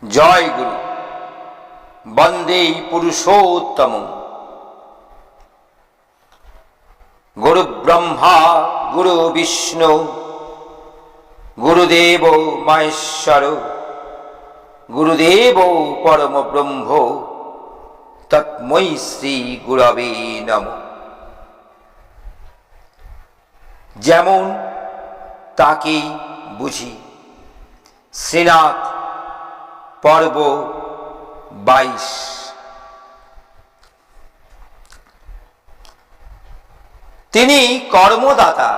জয় গুরু। বন্দে পুরুষোত্তম। গুরু ব্রহ্মা গুরু বিষ্ণু গুরুদেব মহেশ্বর গুরুদেব পরম ব্রহ্ম তস্मै শ্রী গুরবে নমঃ। যেমন তাকে বুঝি। শ্রীনাথ পর্ব 22। তিনি কর্মদাতা,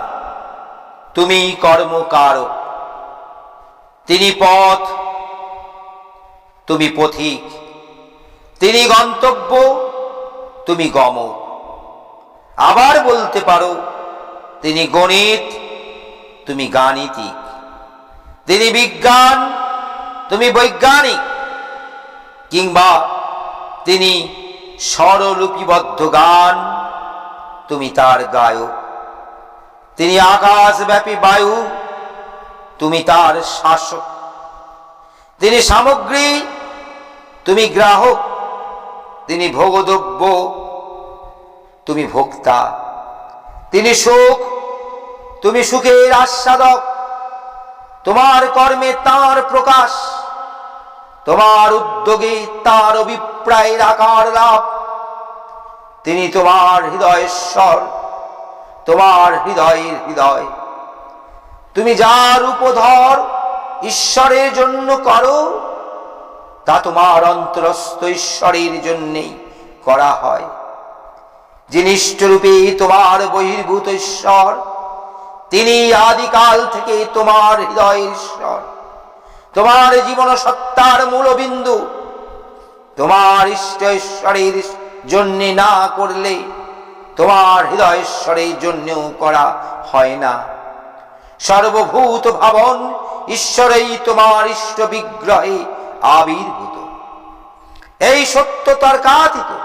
তুমি কর্মকারক। তিনি পথ, তুমি পথিক। তিনি গন্তব্য, তুমি গমক। আবার বলতে পারো তিনি গণিত, তুমি গাণিতিক। তিনি বিজ্ঞান, তুমি বৈজ্ঞানিক। কিংবা তিনি স্বরলিপিবদ্ধ গান, তুমি তার গায়ক। তিনি আকাশব্যাপী বায়ু, তুমি তার শাসক। তিনি সামগ্রী, তুমি গ্রাহক। তিনি ভোগদ্রব্য, তুমি ভোক্তা। তিনি সুখ, তুমি সুখের আস্বাদক। তোমার কর্মে তার প্রকাশ, তোমার উদ্যোগে তার অভিপ্রায়ের আকার লাভ। তিনি তোমার হৃদয়েশ্বর, তোমার হৃদয়ের হৃদয়। তুমি যার উপধর ঈশ্বরের জন্য করো, তা তোমার অন্তরস্থ ঈশ্বরের জন্যেই করা হয়। যিনি ইষ্টরূপে তোমার বহির্ভূত ঈশ্বর, তিনি আদিকাল থেকে তোমার হৃদয়ের ঈশ্বর, তোমার জীবন সত্তার মূলবিন্দু। তোমার ইষ্ট ঈশ্বরের জন্য না করলে তোমার হৃদয়েশ্বরের জন্যও করা হয় না। সর্বভূত ভাবন ঈশ্বরেই তোমার ইষ্ট বিগ্রহে আবির্ভূত। এই সত্য তর্কাতীত।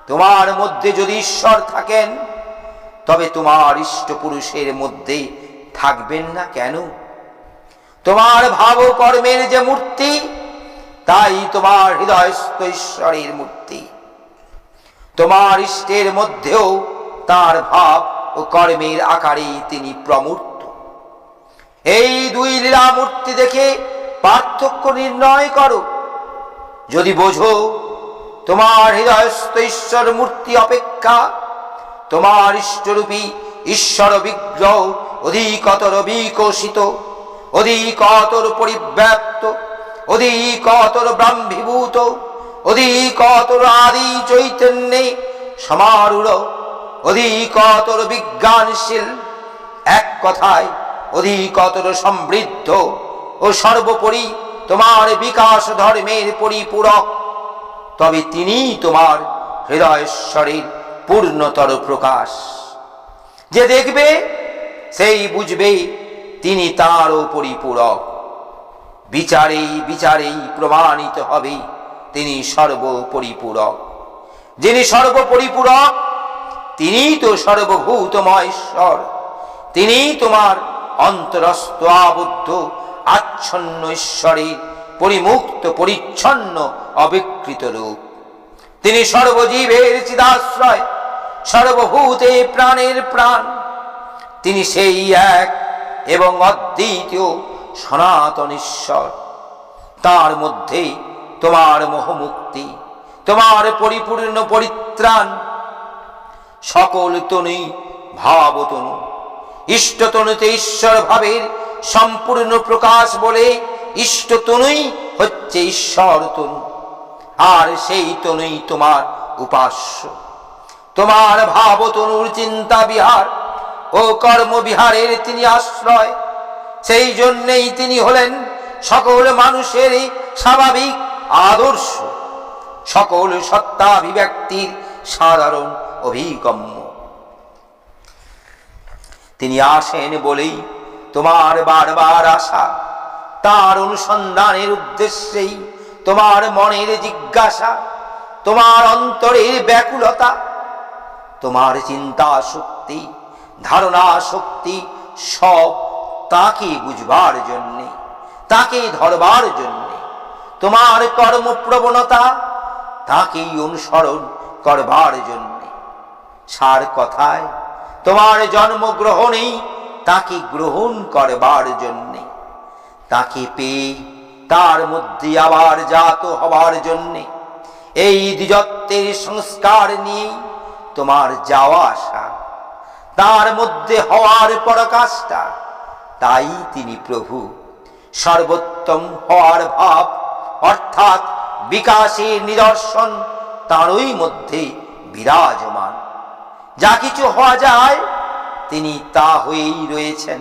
তোমার মধ্যে যদি ঈশ্বর থাকেন, তবে তোমার ইষ্ট পুরুষের মধ্যে থাকবেন না কেন? তোমার ভাব কর্মের যে মূর্তি, তাই তোমার হৃদয়স্থ ঈশ্বরের মূর্তি। তোমার ইষ্টের মধ্যেও তার ভাব ও কর্মের আকারে তিনি প্রমূর্ত। এই দুই লীলা মূর্তি দেখে পার্থক্য নির্ণয় করো। যদি বোঝো তোমার হৃদয়স্থ ঈশ্বর মূর্তি অপেক্ষা তোমার ইষ্টরূপী ঈশ্বর বিগ্রহ অধিকতর বিকশিত, অধিকতর পরিব্যাপ্ত, অধিকতর ব্রহ্মীভূত, অধিকতর আদি চৈতন্যে সমারূঢ়, অধিকতর বিজ্ঞানশীল, এক কথায় অধিকতর সমৃদ্ধ ও সর্বোপরি তোমার বিকাশ ধর্মের পরিপূরক, তবে তিনি তোমার হৃদয়েশ্বরের পূর্ণতর প্রকাশ। যে দেখবে সেই বুঝবে তিনি তারও পরিপূরক। বিচারেই বিচারেই প্রমাণিত হবে তিনি সর্বপরিপূরক। যিনি সর্বপরিপূরক, তিনিই তো সর্বভূতময় ঈশ্বর। তিনিই তোমার অন্তরস্থ আবদ্ধ আচ্ছন্ন ঈশ্বরের পরিমুক্ত পরিচ্ছন্ন অবিকৃত রূপ। তিনি সর্বজীবের চিদাশ্রয়, সর্বভূতে প্রাণের প্রাণ। তিনি সেই এক এবং অদ্বিতীয় সনাতন ঈশ্বর। তার মধ্যে তোমার মোহমুক্তি, তোমার পরিপূর্ণ পরিত্রাণ। সকল তনু ভাবতনু। ইষ্টতনুতে ঈশ্বর ভাবের সম্পূর্ণ প্রকাশ বলে ইষ্টতনুই হচ্ছে ঈশ্বর তনু। আর সেই তনুই তোমার উপাস্য। তোমার ভাবতনুর চিন্তা বিহার ও কর্মবিহারের তিনি আশ্রয়। সেই জন্যেই তিনি হলেন সকল মানুষের স্বাভাবিক আদর্শ, সকল সত্তাভিব্যক্তির সাধারণ অভিগম্য। তিনি আসেন বলেই তোমার বারবার আসা। তার অনুসন্ধানের উদ্দেশ্যেই তোমার মনের জিজ্ঞাসা, তোমার অন্তরের ব্যাকুলতা, তোমার চিন্তা শক্তি, ধারণা শক্তি, সব তাকে বুঝবার জন্যে, তাকে ধরবার জন্যে, তোমার কর্মপ্রবণতা তাকেই অনুসরণ করবার জন্য। সার কথায় তোমার জন্মগ্রহণেই তাকে গ্রহণ করবার জন্যে, তাকে পেয়ে তার মধ্যে আবার জাত হবার জন্যে, এই দ্বিজত্বের সংস্কার নিয়েই তোমার যাওয়া আসা, তার মধ্যে হওয়ার পরাকাষ্ঠা। তাই তিনি প্রভু, সর্বোত্তম হওয়ার ভাব অর্থাৎ বিকাশের নিদর্শন তাঁরই মধ্যে বিরাজমান। যা কিছু হওয়া যায় তিনি তা হয়েই রয়েছেন,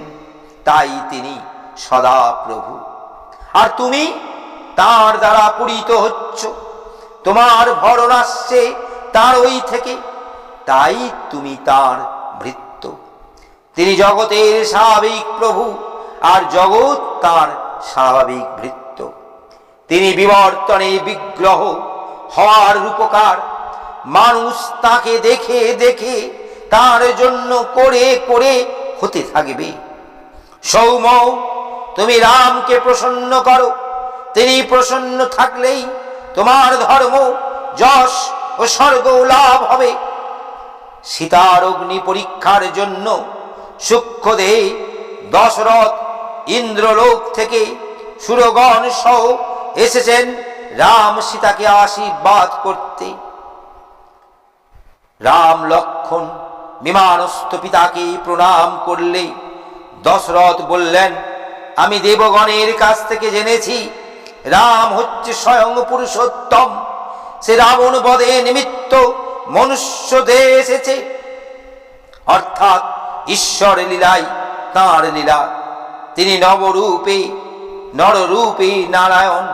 তাই তিনি সদা প্রভু। আর তুমি তার দ্বারা পূরিত হচ্ছ, তোমার ভরণ আসছে তার ওই থেকে, তাই তুমি তার ভৃত্য। তিনি জগতের স্বাভাবিক প্রভু, আর জগৎ তার স্বাভাবিক ভৃত্য। তিনি বিবর্তনে বিগ্রহ হওয়ার রূপকার। মানুষ তাকে দেখে দেখে তার জন্য করে করে হতে থাকবে। সৌম, তুমি রামকে প্রসন্ন করো, তিনি প্রসন্ন থাকলেই তোমার ধর্ম, যশ ও স্বর্গ লাভ হবে। সীতার অগ্নি পরীক্ষার জন্য সূক্ষ্মদেহে দশরথ ইন্দ্রলোক থেকে সুরগণ সহ এসেছেন রাম সীতাকে আশীর্বাদ করতে। রাম লক্ষ্মণ বিমানস্থ পিতাকে প্রণাম করলে দশরথ বললেন, আমি দেবগণের কাছ থেকে জেনেছি রাম হচ্ছে স্বয়ং পুরুষোত্তম। সে রাবণ বধে নিমিত্ত মনুষ্য দেহে এসেছে, অর্থাৎ ঈশ্বর লীলাই তাঁর লীলা। তিনি নবরূপে নররূপে নারায়ণ।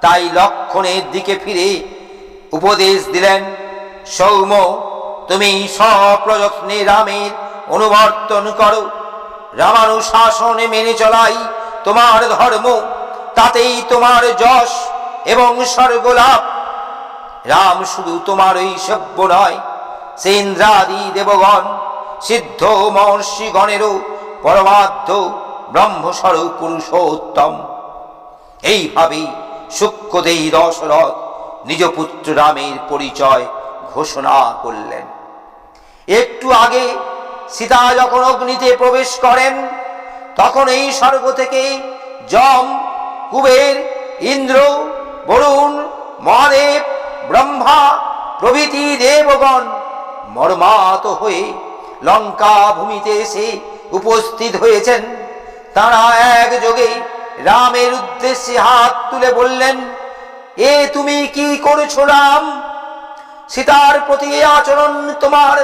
তাই লক্ষ্মণের দিকে ফিরে উপদেশ দিলেন, সৌম, তুমি সপ্রযত্নে রামের অনুবর্তন করো। রামানুশাসনে মেনে চলাই তোমার ধর্ম, তাতেই তোমার যশ এবং স্বর্গ লাভ। রাম শুধু তোমার ওই সেব্য নয়, সে ইন্দ্রাদি দেবগণ সিদ্ধ মহর্ষিগণেরও পরমাধ্য ব্রহ্মস্বরূপ পুরুষোত্তম। এইভাবেই সূক্ষ্মদেহী দশরথ নিজ পুত্র রামের পরিচয় ঘোষণা করলেন। একটু আগে সীতা যখন অগ্নিতে প্রবেশ করেন, তখন এই স্বর্গ থেকে যম, কুবের, ইন্দ্র, বরুণ, মহাদেব, ব্রহ্মা প্রভৃতি দেবগণ মর্মাহত হয়ে লঙ্কা ভূমিতে এসে উপস্থিত হয়েছেন। তারা একযোগে রামের উদ্দেশ্যে হাত তুলে বললেন, এ তুমি কি করেছ রাম? সীতার প্রতি আচরণ তোমার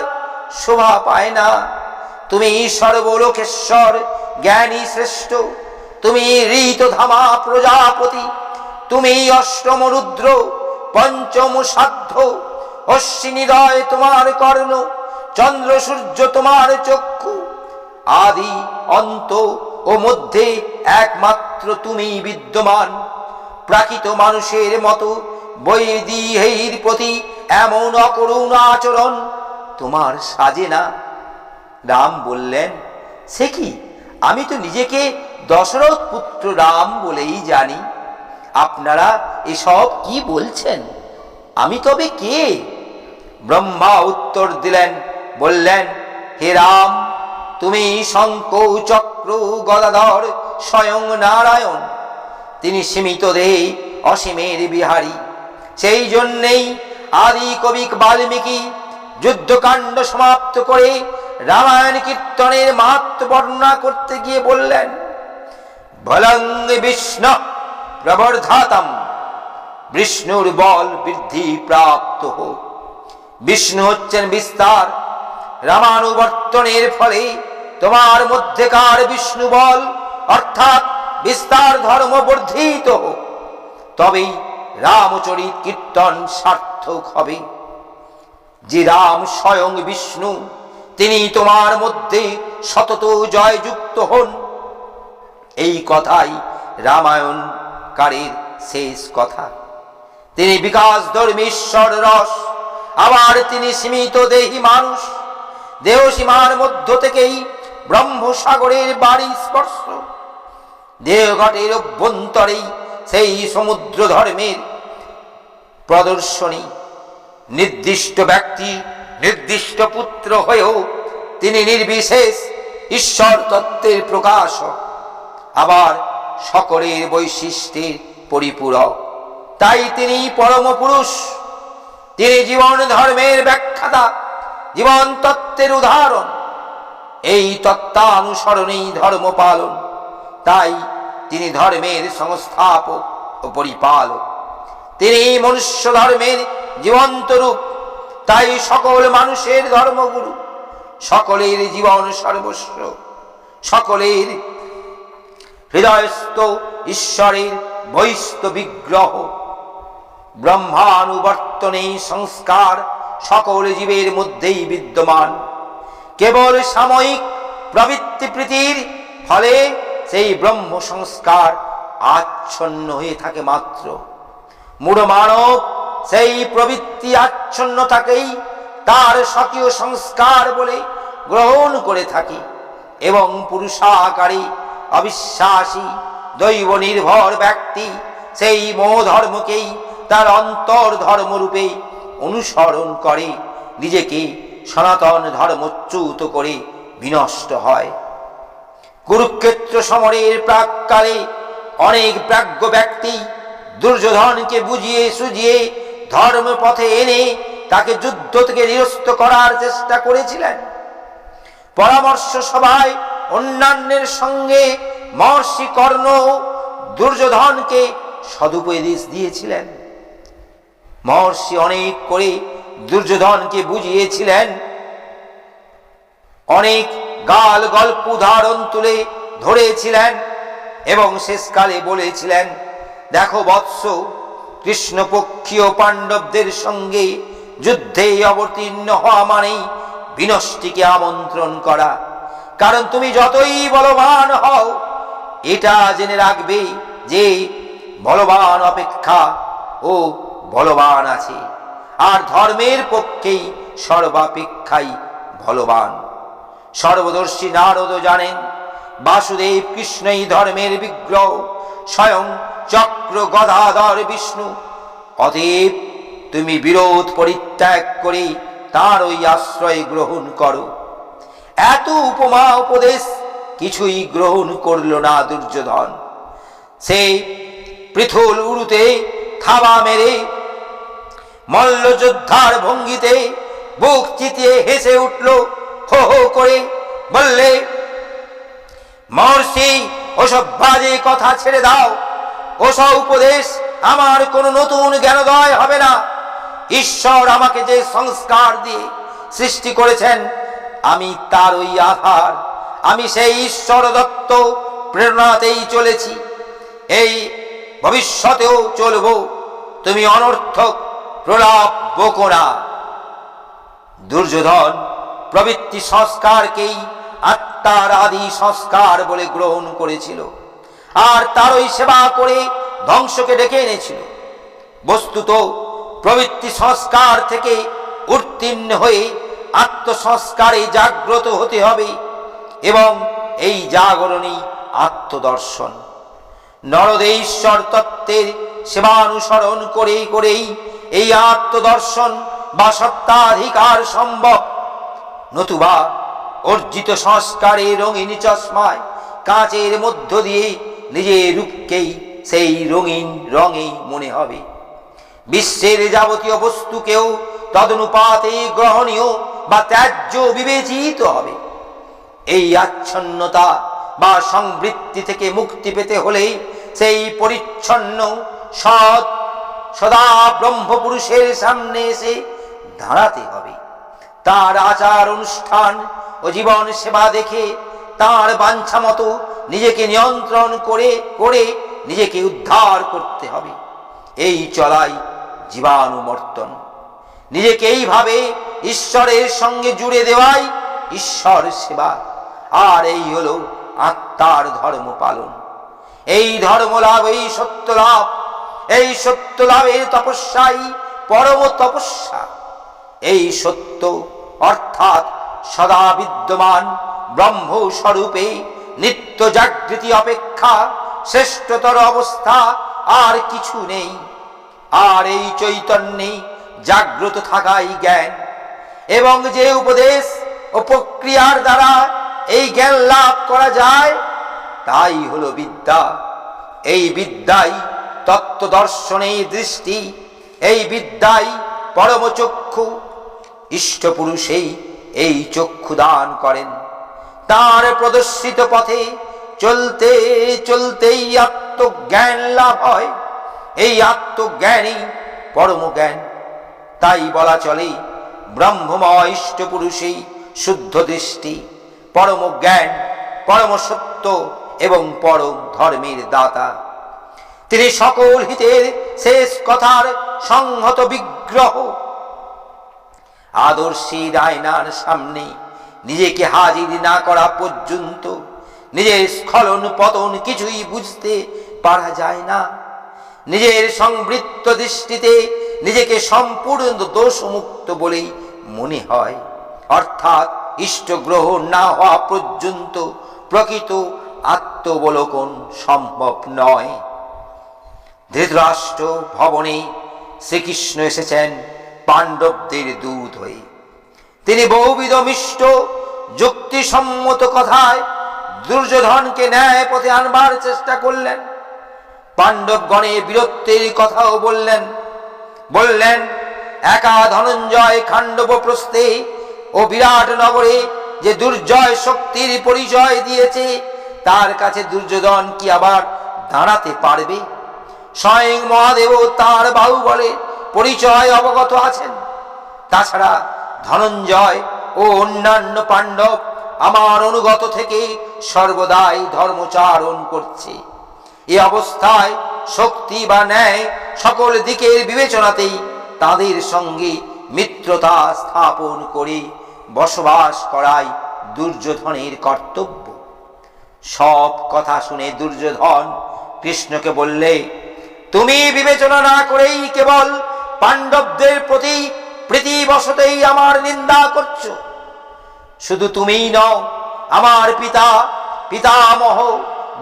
শোভা পায় না। তুমি সর্বলোকেশ্বর, জ্ঞানী শ্রেষ্ঠ। তুমি ঋতধামা প্রজাপতি। তুমি অষ্টম রুদ্র, পঞ্চম সাধ্য। অশ্বিনীদয় তোমার কর্ণ, চন্দ্র সূর্য তোমার চক্ষু। আদি অন্ত ও মধ্যে একমাত্র তুমি বিদ্যমান। প্রাকৃত মানুষের মতো বৈদেহীর প্রতি এমন অকরুণ আচরণ তোমার সাজে না। রাম বললেন, সে কি, আমি তো নিজেকে দশরথ পুত্র রাম বলেই জানি। আপনারা এসব কি বলছেন? আমি তবে কে? ব্রহ্মা উত্তর দিলেন, বললেন, হে রাম, তুমি শঙ্খ চক্র গদাধর স্বয়ং নারায়ণ। তিনি সীমিত দেহে অসীমের বিহারী। সেই জন্যেই আদি কবি বাল্মীকি যুদ্ধকাণ্ড সমাপ্ত করে রামায়ণ কীর্তনের মাহাত্ম্য বর্ণনা করতে গিয়ে বললেন, বলং বিষ্ণু প্রবর্ধাতম, বিষ্ণুর বল বৃদ্ধি প্রাপ্ত হোক। বিষ্ণু হচ্ছেন বিস্তার। রামানুবর্তনের ফলে তোমার মধ্যেকার বিষ্ণু বল অর্থাৎ বিস্তার ধর্ম বর্ধিত হোক, তবেই রামচরিত কীর্তন সার্থক হবে। যে রাম স্বয়ং বিষ্ণু, তিনি তোমার মধ্যে সতত জয়যুক্ত হন। এই কথাই রামায়ণকারীর শেষ কথা। তিনি বিকাশ ধর্মী ঈশ্বর রস, আবার তিনি সীমিত দেহী মানুষ। দেহ সীমার মধ্য থেকেই ব্রহ্মসাগরের বাড়ি স্পর্শ। দেহঘটের অভ্যন্তরেই সেই সমুদ্র ধর্মের প্রদর্শনী। নির্দিষ্ট ব্যক্তি নির্দিষ্ট পুত্র হয়েও তিনি নির্বিশেষ ঈশ্বর তত্ত্বের প্রকাশক, আবার সকলের বৈশিষ্ট্যের পরিপূরক। তাই তিনি পরম পুরুষ, তিনি জীবন ধর্মের ব্যাখ্যাতা, জীবন তত্ত্বের উদাহরণ। এই তত্ত্বানুসরণেই ধর্ম পালন। তাই তিনি ধর্মের সংস্থাপক ও পরিপালক। তিনি মনুষ্য ধর্মের জীবন্ত রূপ। তাই সকল মানুষের ধর্মগুরু, সকলের জীবন সর্বস্ব, সকলের হৃদয়স্থ ঈশ্বরের বহিস্থ বিগ্রহ। ব্রহ্মানুবর্তনে সংস্কার সকল জীবের মধ্যেই বিদ্যমান। কেবল সাময়িক প্রবৃত্তি প্রীতির ফলে সেই ব্রহ্ম সংস্কার আচ্ছন্ন হয়ে থাকে মাত্র। মূঢ় মানব সেই প্রবৃত্তি আচ্ছন্নতাকেই তার স্বকীয় সংস্কার বলে গ্রহণ করে থাকে এবং পুরুষাকারী অবিশ্বাসী দৈব নির্ভর ব্যক্তি সেই মোহ ধর্মকেই তার অন্তর ধর্মরূপে অনুসরণ করে, নিজেকে সনাতন ধর্মচ্যুত করে বিনষ্ট হয়। কুরুক্ষেত্র সমরের প্রাককালে অনেক প্রাজ্ঞ ব্যক্তি দুর্যোধনকে বুঝিয়ে সুঝিয়ে ধর্মপথে এনে তাকে যুদ্ধ থেকে নিরস্ত করার চেষ্টা করেছিলেন। পরামর্শ সভায় অন্যান্যের সঙ্গে মহর্ষি কর্ণ দুর্যোধনকে সদুপদেশ দিয়েছিলেন। মহর্ষি অনেক করে দুর্যোধনকে বুঝিয়েছিলেন, অনেক গাল গল্প উদাহরণ তুলে ধরেছিলেন এবং শেষকালে বলেছিলেন, দেখো বৎস, কৃষ্ণপক্ষীয় পাণ্ডবদের সঙ্গে যুদ্ধে অবতীর্ণ হওয়া মানেই বিনষ্টিকে আমন্ত্রণ করা। কারণ তুমি যতই বলবান হও, এটা জেনে রাখবে যে বলবান অপেক্ষা ও বলবান আছে, আর ধর্মের পক্ষেই সর্বাপেক্ষাই বলবান। সর্বদর্শী নারদ জানেন বাসুদেব কৃষ্ণই ধর্মের বিগ্রহ, স্বয়ং চক্র গদাধর বিষ্ণু। অতএব তুমি বিরোধ পরিত্যাগ করে তার ওই আশ্রয় গ্রহণ করো। এত উপমা উপদেশ কিছুই গ্রহণ করল না দুর্যোধন। সে পৃথুল উরুতে থাবা মেরে মল্লযোদ্ধার ভঙ্গিতে বুক চিতিয়ে হেসে উঠল, হো হো করে বললে, মহর্ষি, ওসব বাজে কথা ছেড়ে দাও। ওসব উপদেশ আমার কোনো নতুন জ্ঞানোদয় হবে না। ঈশ্বর আমাকে যে সংস্কার দিয়ে সৃষ্টি করেছেন, আমি তার ওই আধার। আমি সেই ঈশ্বর দত্ত প্রেরণাতেই চলেছি, এই ভবিষ্যতেও চলব। তুমি অনর্থক প্রলাপ বকো না। দুর্যোধন প্রবৃত্তি সংস্কারকেই আত্মার আদি সংস্কার বলে গ্রহণ করেছিল, আর তারই সেবা করে ধ্বংসকে ডেকে এনেছিল। বস্তুত প্রবৃত্তি সংস্কার থেকে উত্তীর্ণ হয়ে আত্মসংস্কারে জাগ্রত হতে হবে, এবং এই জাগরণই আত্মদর্শন। নরদেশ্বর তত্ত্বের সেবানুসরণ করেই করেই এই আত্মদর্শন বা সত্তাধিকার সম্ভব। নতুবা অর্জিত সংস্কারে রঙিন চশমায় কাঁচের মধ্য দিয়ে নিজের রূপকেই সেই রঙিন রঙেই মনে হবে। বিশ্বের যাবতীয় বস্তুকেও তদনুপাতে গ্রহণীয় বা ত্যায্য বিবেচিত হবে। এই আচ্ছন্নতা বা সংবৃত্তি থেকে মুক্তি পেতে হলে সেই পরিচ্ছন্ন সৎ সদা ব্রহ্মপুরুষের সামনে এসে দাঁড়াতে হবে। তার আচার অনুষ্ঠান ও জীবন সেবা দেখে তার বাঞ্ছা মতো নিজেকে নিয়ন্ত্রণ করে করে নিজেকে উদ্ধার করতে হবে। এই চলাই জীবানুমর্তন। নিজেকে এইভাবে ঈশ্বরের সঙ্গে জুড়ে দেওয়াই ঈশ্বর সেবা। আর এই হলো আত্মার ধর্ম পালন। এই ধর্ম লাভ, এই সত্য লাভ, এই সত্য লাভের তপস্যাই পরম তপস্যা। এই সত্য অর্থাৎ সদা বিদ্যমান ব্রহ্ম স্বরূপে নিত্য জাগৃতি অপেক্ষা শ্রেষ্ঠতর অবস্থা আর কিছু নেই। আর এই চৈতন্যে জাগ্রত থাকাই জ্ঞান, এবং যে উপদেশ ও প্রক্রিয়ার দ্বারা এই জ্ঞান লাভ করা যায় তাই হলো বিদ্যা। এই বিদ্যাই তত্ত্ব দর্শনের দৃষ্টি, এই বিদ্যাই পরম চক্ষু। ইষ্টপুরুষেই এই চক্ষু দান করেন। তার প্রদর্শিত পথে চলতে চলতেই আত্মজ্ঞান লাভ হয়। এই আত্মজ্ঞানই পরম জ্ঞান। তাই বলা চলে ব্রহ্মময় ইষ্টপুরুষেই শুদ্ধ দৃষ্টি, পরম জ্ঞান, পরম সত্য এবং পরম ধর্মের দাতা। তিনি সকল হিতের শেষ কথার সংহত বিগ্রহ। আদর্শের আয়নার সামনে নিজেকে হাজির না করা পর্যন্ত নিজের স্খলন পতন কিছুই বুঝতে পারা যায় না। নিজের সংবৃত্ত দৃষ্টিতে নিজেকে সম্পূর্ণ দোষমুক্ত বলেই মনে হয়। অর্থাৎ ইষ্ট গ্রহণ না হওয়া পর্যন্ত প্রকৃত আত্মবলোকন সম্ভব নয়। ধৃতরাষ্ট্র ভবনে শ্রীকৃষ্ণ এসেছেন পাণ্ডবদের দূত হয়ে। তিনি বহুবিধ মিষ্ট যুক্তিসম্মত কথায় দুর্যোধনকে ন্যায় পথে আনবার চেষ্টা করলেন। পাণ্ডবগণের বীরত্বের কথাও বললেন। একা ধনঞ্জয় খাণ্ডব প্রস্থে ও বিরাট নগরে যে দুর্জয় শক্তির পরিচয় দিয়েছে, তার কাছে দুর্যোধন কি আবার দাঁড়াতে পারবে? স্বয়ং মহাদেব তার বাহুবলে পরিচয় অবগত আছেন। তাছাড়া ধনঞ্জয় ও অন্যান্য পাণ্ডব আমার অনুগত থেকে সর্বদাই ধর্মচারণ করছে। এই অবস্থায় শক্তি বা ন্যায় সকল দিকের বিবেচনাতেই তাদের সঙ্গে মিত্রতা স্থাপন করে বসবাস করাই দুর্যোধনের কর্তব্য। সব কথা শুনে দুর্যোধন কৃষ্ণকে বললে, তুমি বিবেচনা না করেই কেবল পাণ্ডবদের প্রতি প্রীতিবশতেই আমার নিন্দা করছো। শুধু তুমিই নও, আমার পিতামহ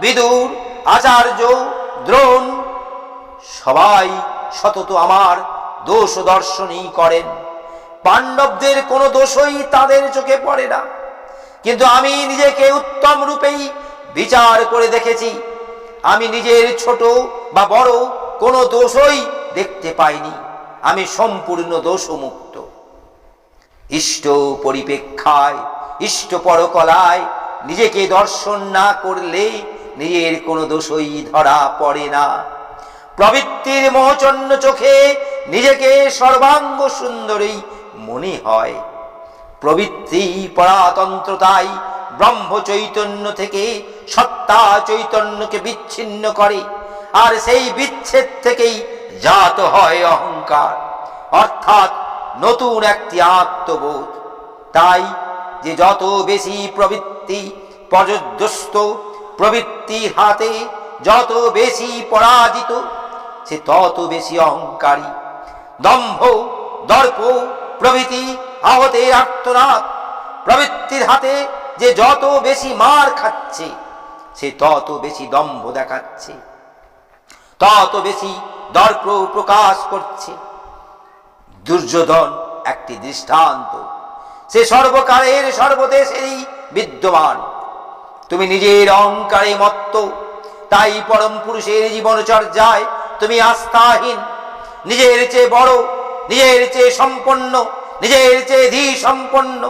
বিদুর, আচার্য, দ্রোণ সবাই সতত আমার দোষ দর্শনই করেন। পাণ্ডবদের কোনো দোষই তাদের চোখে পড়ে না, কিন্তু আমি নিজেকে উত্তম রূপেই বিচার করে দেখেছি। আমি নিজের ছোট বা বড় কোনো দোষই দেখতে পাইনি। আমি সম্পূর্ণ দোষমুক্ত। ইষ্ট পরিপেক্ষায়, ইষ্ট পরকলায় নিজেকে দর্শন না করলে নিজের কোনো দোষই ধরা পড়ে না। প্রবৃত্তির মোহচন্ন চোখে নিজেকে সর্বাঙ্গ সুন্দরী মনে হয়। প্রবৃত্তি পরাতন্ত্রতাই ব্রহ্ম চৈতন্য থেকে সত্তা চৈতন্যকে বিচ্ছিন্ন করে, আর সেই বিচ্ছেদ থেকেই জাত হয় অহংকার, অর্থাৎ নতুন একটি আত্মবোধ। তাই যে যত বেশি প্রবৃত্তি পর্যদস্ত, প্রবৃত্তির হাতে যত বেশি পরাজিত, সে তত বেশি অহংকারী। দম্ভ, দর্প প্রভৃতি আহতের আর্তনাদ, প্রবৃত্তির হাতে যে যত বেশি মার খাচ্ছে, সে তত বেশি দম্ভ দেখাচ্ছে, তত বেশি দর্প প্রকাশ করছে। দুর্যোধন একটি দৃষ্টান্ত। সে সর্বকালের সর্বদেশেরই বিদ্যমান। তুমি নিজের অহংকারে মত্ত, তাই পরম পুরুষের জীবনচর্যায় তুমি আস্থাহীন। নিজের চেয়ে বড়, নিজের চেয়ে সম্পন্ন, নিজের চেয়ে ধী সম্পন্ন,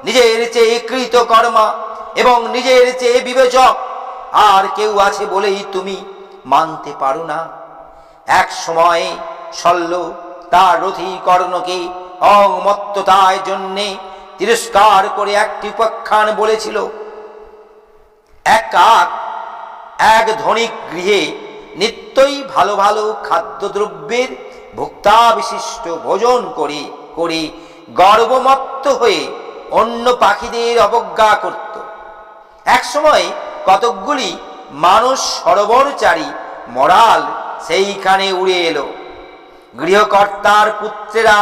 নিজের চেয়ে কৃতকর্মা এবং নিজের চেয়ে বিবেচক আর কেউ আছে বলেই তুমি মানতে পারো না। এক সময়ে শল্য তার রথী কর্ণকে অমত্ততার জন্যে তিরস্কার করে একটি উপাখ্যান বলেছিল। এক ধনিক গৃহে নিত্যই ভালো ভালো খাদ্যদ্রব্যের ভোক্তা বিশিষ্ট ভোজন করে করে গর্বমত্ত হয়ে অন্য পাখিদের অবজ্ঞা করত। এক সময় কতকগুলি মানুষ সরোবরচারী মরাল সেইখানে উড়ে এলো। গৃহকর্তার পুত্রেরা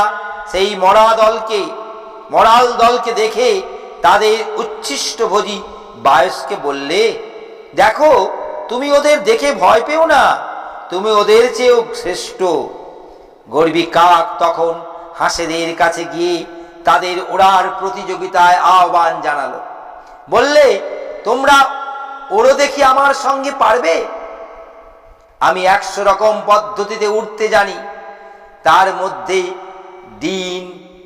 সেই মরাল দলকে দেখে তাদের উচ্ছিষ্টভোজী বায়সকে বললে, দেখো, তুমি ওদের দেখে ভয় পেও না, তুমি ওদের চেয়েও শ্রেষ্ঠ। গর্বী কাক তখন হাঁসেদের কাছে গিয়ে তাদের ওড়ার প্রতিযোগিতায় আহ্বান জানালো, বললে, তোমরা ওড়ো দেখি আমার সঙ্গে পারবে? আমি 100 রকম পদ্ধতিতে উঠতে জানি, তার মধ্যে ডিন,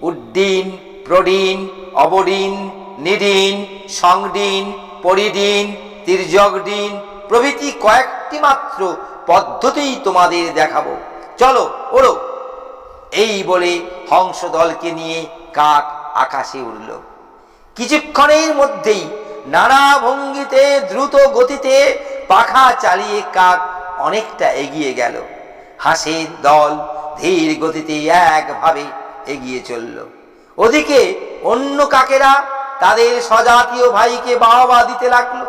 উড্ডিন, প্রডিন, অবডিন, নিডিন, সংডিন, পরিডিন, তির্যক ডিন প্রভৃতি কয়েকটি মাত্র পদ্ধতি তোমাদের দেখাবো, চলো ওড়ো। এই বলে হংস দলকে নিয়ে কাক আকাশে উড়ল। কিছুক্ষণের মধ্যেই নানা ভঙ্গিতে দ্রুত গতিতে পাখা চালিয়ে কাক অনেকটা এগিয়ে গেল। হাঁসের দল ধীর গতিতে একভাবে এগিয়ে চলল। ওদিকে অন্য কাকেরা তাদের স্বজাতীয় ভাইকে বাহবা দিতে লাগলো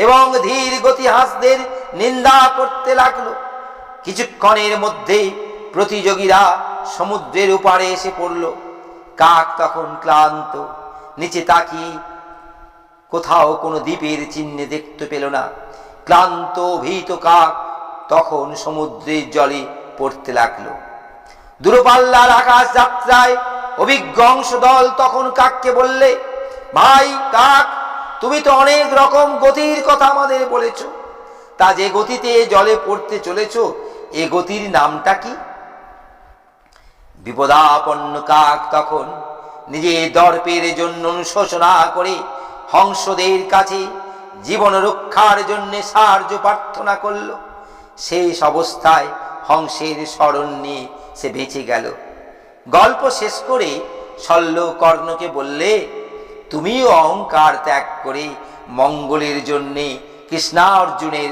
এবং ধীর গতি হাঁসদের নিন্দা করতে লাগলো। কিছুক্ষণের মধ্যে প্রতিযোগীরা সমুদ্রের উপারে এসে পড়ল। কাক তখন ক্লান্ত, নিচে তাকিয়ে কোথাও কোনো দ্বীপের চিহ্ন দেখতে পেল না। ক্লান্ত ভীত কাক তখন সমুদ্রের জলে পড়তে লাগলো। দূরপাল্লার আকাশ যাত্রায় অভিজ্ঞ অংশদল তখন কাককে বললে, ভাই কাক, তুমি তো অনেক রকম গতির কথা আমাদের বলেছ, তা যে গতিতে জলে পড়তে চলেছ এ গতির নামটা কি? বিপদাপন্ন কাক তখন নিজের দর্পের জন্য অনুশোচনা করে হংসদের কাছে জীবন রক্ষার জন্য সাহায্য প্রার্থনা করল। শেষ অবস্থায় হংসের স্মরণ নিয়ে সে বেঁচে গেল। গল্প শেষ করে শল্যকর্ণকে বললে, তুমিও অহংকার ত্যাগ করে মঙ্গলের জন্যে কৃষ্ণার্জুনের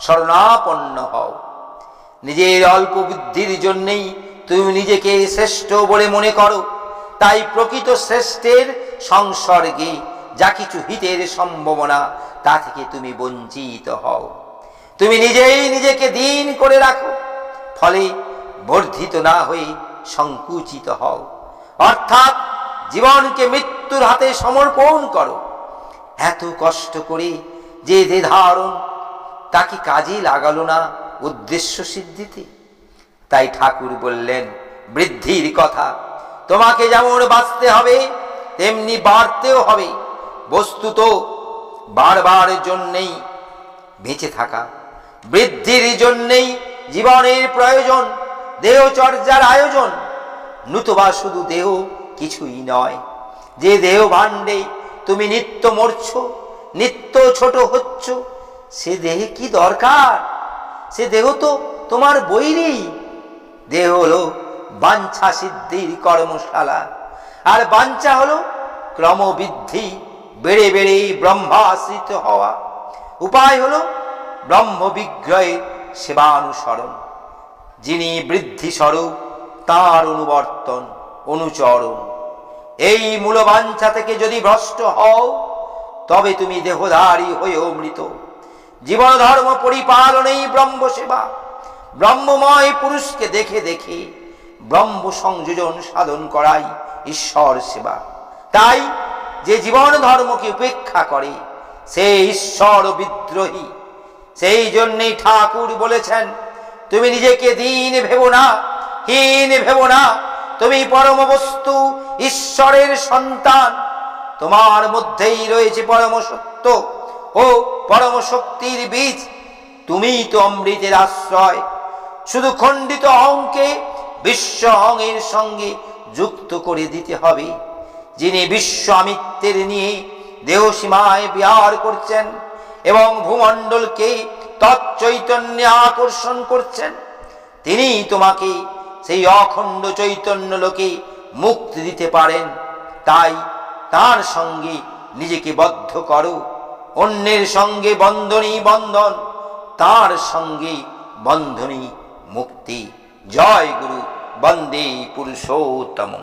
শরণাপন্ন হও। নিজের অল্প বুদ্ধির জন্যেই তুমি নিজেকে শ্রেষ্ঠ বলে মনে করো, তাই প্রকৃত শ্রেষ্ঠের সংসর্গে যা কিছু হিতের সম্ভাবনা তা থেকে তুমি বঞ্চিত হও। তুমি নিজেই নিজেকে দীন করে রাখো, ফলে বর্ধিত না হয়ে সংকুচিত হও, অর্থাৎ জীবনকে মৃত্যুর হাতে সমর্পণ করো। এত কষ্ট করে যে ধারণ তাকে কাজে লাগালো না উদ্দেশ্য সিদ্ধিতে। তাই ঠাকুর বললেন, বৃদ্ধির কথা, তোমাকে যেমন বাঁচতে হবে তেমনি বাড়তেও হবে। বস্তুত বারবার জন্যেই বেঁচে থাকা, বৃদ্ধির জন্যেই জীবনের প্রয়োজন, দেহচর্যার আয়োজন। নতুবা শুধু দেহ কিছুই নয়। যে দেহ ভাণ্ডে তুমি নিত্য মরছ, নিত্য ছোট হচ্ছ, সে দেহে কি দরকার? সে দেহ তো তোমার বৈরী। দেহ হলো বাঞ্ছা সিদ্ধির কর্মশালা, আর বাঞ্ছা হলো ক্রমবৃদ্ধি, বেড়ে বেড়ে ব্রহ্মাশ্রিত হওয়া। উপায় হলো ব্রহ্মবিগ্রহের সেবানুসরণ। যিনি বৃদ্ধি স্বরূপ তাঁর অনুবর্তন অনুচরণ। এই মূলবাঞ্ছা থেকে যদি ভ্রষ্ট হও তবে তুমি দেহধারী হয়েও মৃত। জীবন ধর্ম পরিপালনেই ব্রহ্ম সেবা, ব্রহ্মময় পুরুষকে দেখে দেখে ব্রহ্ম সংযোজন সাধন করাই ঈশ্বর সেবা। তাই যে জীবন ধর্মকে উপেক্ষা করে সে ঈশ্বর বিদ্রোহী। সেই জন্যই ঠাকুর বলেছেন, তুমি নিজেকে দীন ভেবো না, হীন ভেবো না, তুমি পরম বস্তু ঈশ্বরের সন্তান। তোমার মধ্যেই রয়েছে পরম সত্য ও পরম শক্তির বীজ। তুমি তো অমৃতের আশ্রয়। শুধু খণ্ডিত অহংকে বিশ্ব অহংের সঙ্গে যুক্ত করে দিতে হবে। যিনি বিশ্ব আমিত্বের নিয়ে দেহসীমায় বিহার করছেন এবং ভূমণ্ডলকে তৎচৈতন্যে আকর্ষণ করছেন, তিনি তোমাকে সেই অখণ্ড চৈতন্য লোকে মুক্তি দিতে পারেন। তাই তার সঙ্গে নিজেকে বদ্ধ করো। অন্যের সঙ্গে বন্ধনই বন্ধন, তার সঙ্গে বন্ধনই মুক্তি। জয় গুরু, বন্দে পুরুষোত্তম।